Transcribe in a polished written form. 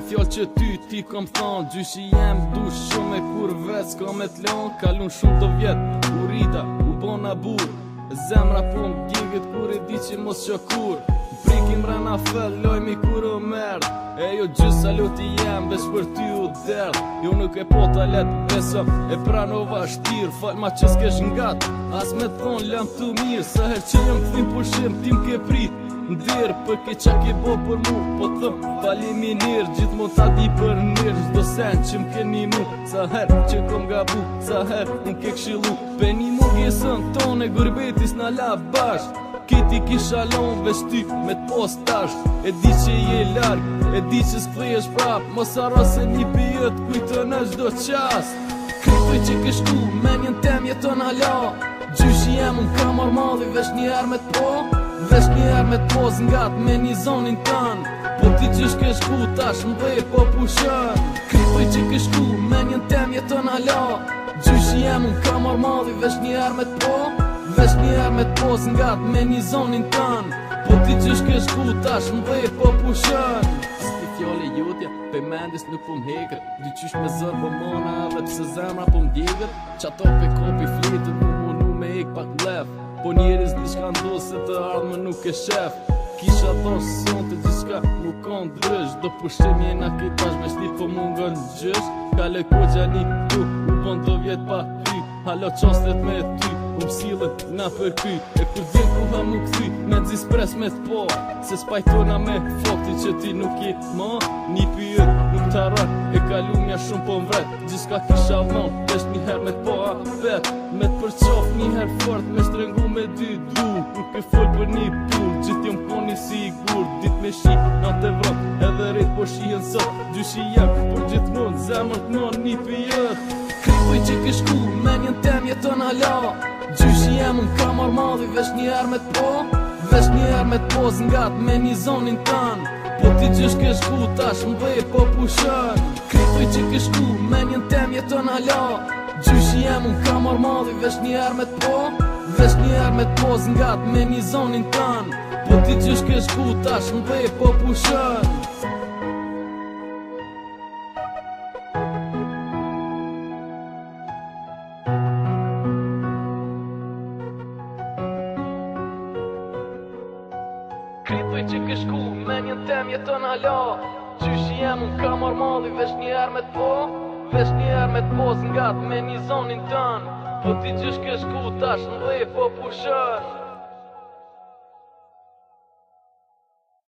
fjallë që ti kom thonë. Gjyshi jem du shumë e kur veç ka me t'lon. Kalun shumë të vjet, u rita, u bona bur. Zemra po m'djegit kur e di që mos qokur. Prikim rana fell, lojmi kur o merd. E jo gjysa loti jem, veç për ty u derd. Jo nuk e po talet, beso e pranova shtir. Fal ma që s'kesh ngat, as me thon lam të mirë. Sa her që jëm thim pushim, tim ke prit ndirë, për ke qa ke bo për mu. Po thëm, faleminir, gjithmon ta di për mirë. Gjdo sen që m'keni mu, sa her që kom gabu, sa her m'ke kshilu. Peni mu gjesën tone, gurbetis na la bashk. Kiti kisha lon veç ty me t'pos tash. E di që je larg, e di që s'kthejesh prap. Mos harro se një pijet kujtën e çdo qast. Krytoj që ke shku, menjen tem jeton hala. Gjyshi jem unë kam armalli, veç njerë me t'po. Veç njerë me t'pos ngat me një zonin tën. Po ti gjysh ke shku, tash m'dhe po pushën. Krytoj që ke shku, menjen tem jeton hala. Gjyshi jem unë kam armalli, veç njerë me t'po. Veç njerë me t'pos ngat me një zonin tën. Po ti gjysh ke shku, tash m'dhe po pushën. Sti fjole jutja, pe mendis nuk po m'heket. Dy qysh me zër po mona, dhe pse zemra po m'djeget. Qato pe kopi flitët, mu me ik pak lef. Po njeris diçka ndos se të ardhme nuk e shef. Kisha thosh son të gjithka nuk kon drësh. Do pushim jena kitash me shti po mungon gjysh. Kale ko gjani tu, u bon do vjet pa ty. Halo qoslet me ty, u msillet na për ky. E kur vjen ku ha mu kthy, me nxis pres me t'po. Se spajtona me fakti që ti nuk je ma. Një pyet nuk t'arran, e kalumja shumë po m'vret. Gjithka kisha dhon, vesh njëher me t'po apet. Me t'përqof njëher fort, me shtrengu me dy du. Nuk e fol për një pun, gjithë jom koni sigur. Dit me shi, natë e vrot, edhe rrit po shihen sot. Gjyshi jem, por gjithmon, zemër t'mon një pyet. Krytoj që ke shku, menjen tem jeton hala. Gjyshi jem unë kam armalli, veç njerë me t'po. Veç njerë me t'pos ngat me një zonin tën. Po ti gjysh ke shku, tash m'dhe po pushën. Krytoj që ke shku, menjen tem jeton hala. Gjyshi jem unë kam armalli, veç njerë me t'po. Veç njerë me t'pos ngat me një zonin tën. Po ti gjysh ke shku, tash m'dhe po pushën. Krytoj që ke shku, menjen tem jeton hala. Gjyshi jem unë kam armalli, veç njerë me t'po. Veç njerë me t'pos ngat me një zonin tën. Po ti gjysh ke shku, tash m'dhe po pushën.